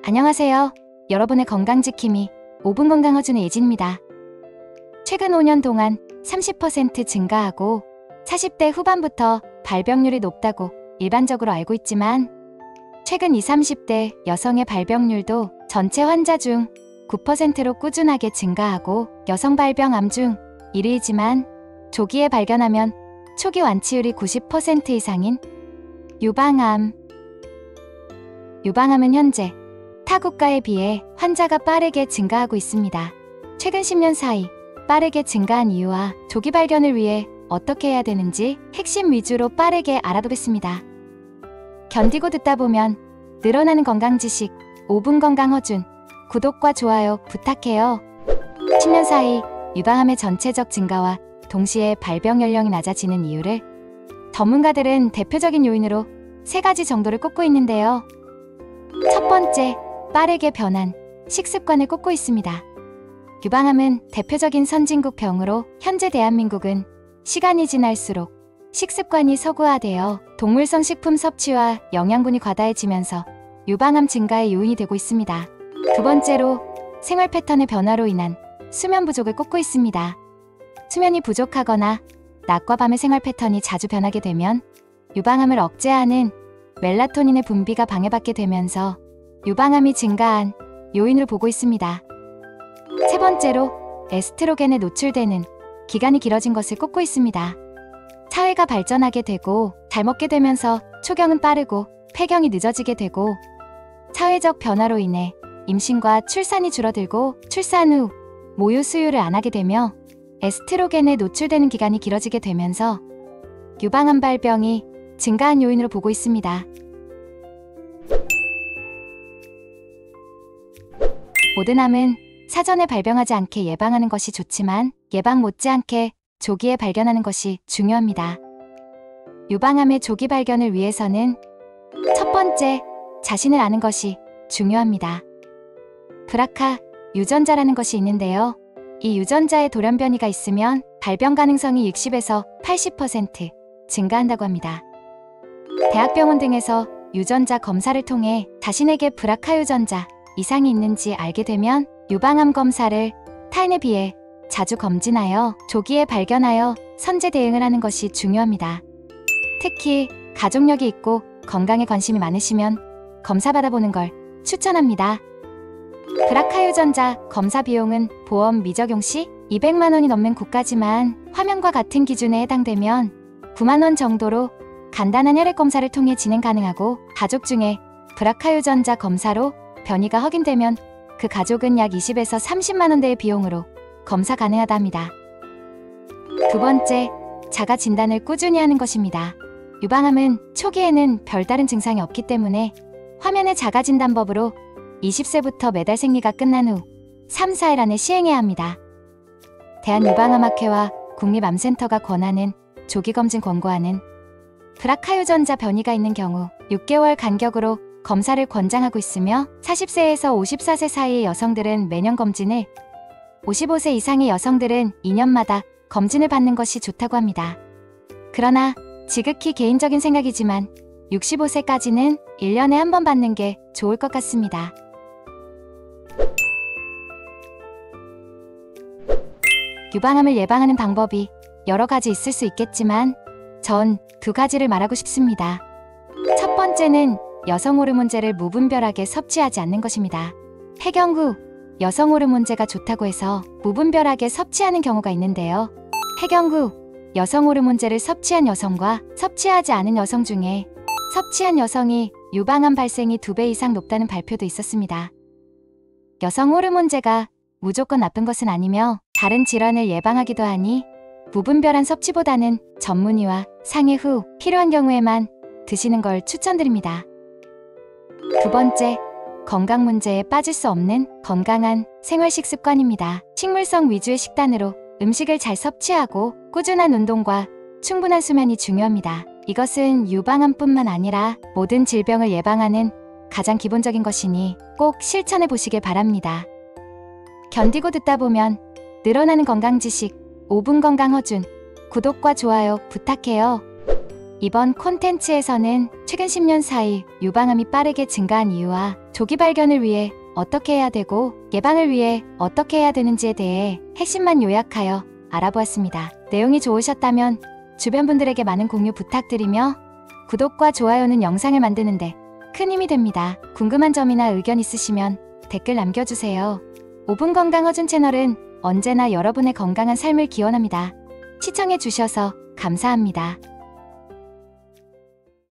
안녕하세요. 여러분의 건강지킴이 5분 건강 허준의 예진입니다. 최근 5년 동안 30% 증가하고 40대 후반부터 발병률이 높다고 일반적으로 알고 있지만 최근 20, 30대 여성의 발병률도 전체 환자 중 9%로 꾸준하게 증가하고 여성 발병암 중 1위이지만 조기에 발견하면 초기 완치율이 90% 이상인 유방암. 유방암은 현재 타 국가에 비해 환자가 빠르게 증가하고 있습니다. 최근 10년 사이 빠르게 증가한 이유와 조기 발견을 위해 어떻게 해야 되는지 핵심 위주로 빠르게 알아보겠습니다. 견디고 듣다 보면 늘어나는 건강 지식 5분 건강 허준 구독과 좋아요 부탁해요. 10년 사이 유방암의 전체적 증가와 동시에 발병 연령이 낮아지는 이유를 전문가들은 대표적인 요인으로 3가지 정도를 꼽고 있는데요. 첫 번째, 빠르게 변한 식습관을 꼽고 있습니다. 유방암은 대표적인 선진국 병으로 현재 대한민국은 시간이 지날수록 식습관이 서구화되어 동물성 식품 섭취와 영양분이 과다해지면서 유방암 증가의 요인이 되고 있습니다. 두 번째로, 생활 패턴의 변화로 인한 수면 부족을 꼽고 있습니다. 수면이 부족하거나 낮과 밤의 생활 패턴이 자주 변하게 되면 유방암을 억제하는 멜라토닌의 분비가 방해받게 되면서 유방암이 증가한 요인으로 보고 있습니다. 세 번째로, 에스트로겐에 노출되는 기간이 길어진 것을 꼽고 있습니다. 사회가 발전하게 되고 잘 먹게 되면서 초경은 빠르고 폐경이 늦어지게 되고 사회적 변화로 인해 임신과 출산이 줄어들고 출산 후 모유 수유를 안 하게 되며 에스트로겐에 노출되는 기간이 길어지게 되면서 유방암 발병이 증가한 요인으로 보고 있습니다. 모든 암은 사전에 발병하지 않게 예방하는 것이 좋지만 예방 못지않게 조기에 발견하는 것이 중요합니다. 유방암의 조기 발견을 위해서는 첫 번째, 자신을 아는 것이 중요합니다. 브라카 유전자라는 것이 있는데요. 이 유전자에 돌연변이가 있으면 발병 가능성이 60에서 80% 증가한다고 합니다. 대학병원 등에서 유전자 검사를 통해 자신에게 브라카 유전자 이상이 있는지 알게 되면 유방암 검사를 타인에 비해 자주 검진하여 조기에 발견하여 선제 대응을 하는 것이 중요합니다. 특히 가족력이 있고 건강에 관심이 많으시면 검사 받아보는 걸 추천합니다. 브라카 유전자 검사 비용은 보험 미적용 시 200만 원이 넘는 국가지만 화면과 같은 기준에 해당되면 9만 원 정도로 간단한 혈액 검사를 통해 진행 가능하고 가족 중에 브라카 유전자 검사로 변이가 확인되면 그 가족은 약 20에서 30만 원대의 비용으로 검사 가능하답니다. 두 번째, 자가 진단을 꾸준히 하는 것입니다. 유방암은 초기에는 별다른 증상이 없기 때문에 화면의 자가 진단법으로 20세부터 매달 생리가 끝난 후 3, 4일 안에 시행해야 합니다. 대한유방암학회와 국립암센터가 권하는 조기검진 권고안은 브라카 유전자 변이가 있는 경우 6개월 간격으로 검사를 권장하고 있으며 40세에서 54세 사이의 여성들은 매년 검진을, 55세 이상의 여성들은 2년마다 검진을 받는 것이 좋다고 합니다. 그러나 지극히 개인적인 생각이지만 65세까지는 1년에 한 번 받는 게 좋을 것 같습니다. 유방암을 예방하는 방법이 여러 가지 있을 수 있겠지만 전 2가지를 말하고 싶습니다. 첫 번째는 여성 호르몬제를 무분별하게 섭취하지 않는 것입니다. 폐경 후 여성 호르몬제가 좋다고 해서 무분별하게 섭취하는 경우가 있는데요. 폐경 후 여성 호르몬제를 섭취한 여성과 섭취하지 않은 여성 중에 섭취한 여성이 유방암 발생이 2배 이상 높다는 발표도 있었습니다. 여성 호르몬제가 무조건 나쁜 것은 아니며 다른 질환을 예방하기도 하니 무분별한 섭취보다는 전문의와 상의 후 필요한 경우에만 드시는 걸 추천드립니다. 두 번째, 건강 문제에 빠질 수 없는 건강한 생활 식습관입니다. 식물성 위주의 식단으로 음식을 잘 섭취하고 꾸준한 운동과 충분한 수면이 중요합니다. 이것은 유방암뿐만 아니라 모든 질병을 예방하는 가장 기본적인 것이니 꼭 실천해 보시길 바랍니다. 견디고 듣다 보면 늘어나는 건강 지식 5분 건강 허준 구독과 좋아요 부탁해요. 이번 콘텐츠에서는 최근 10년 사이 유방암이 빠르게 증가한 이유와 조기 발견을 위해 어떻게 해야 되고 예방을 위해 어떻게 해야 되는지에 대해 핵심만 요약하여 알아보았습니다. 내용이 좋으셨다면 주변 분들에게 많은 공유 부탁드리며 구독과 좋아요는 영상을 만드는데 큰 힘이 됩니다. 궁금한 점이나 의견 있으시면 댓글 남겨주세요. 5분 건강 허준 채널은 언제나 여러분의 건강한 삶을 기원합니다. 시청해주셔서 감사합니다.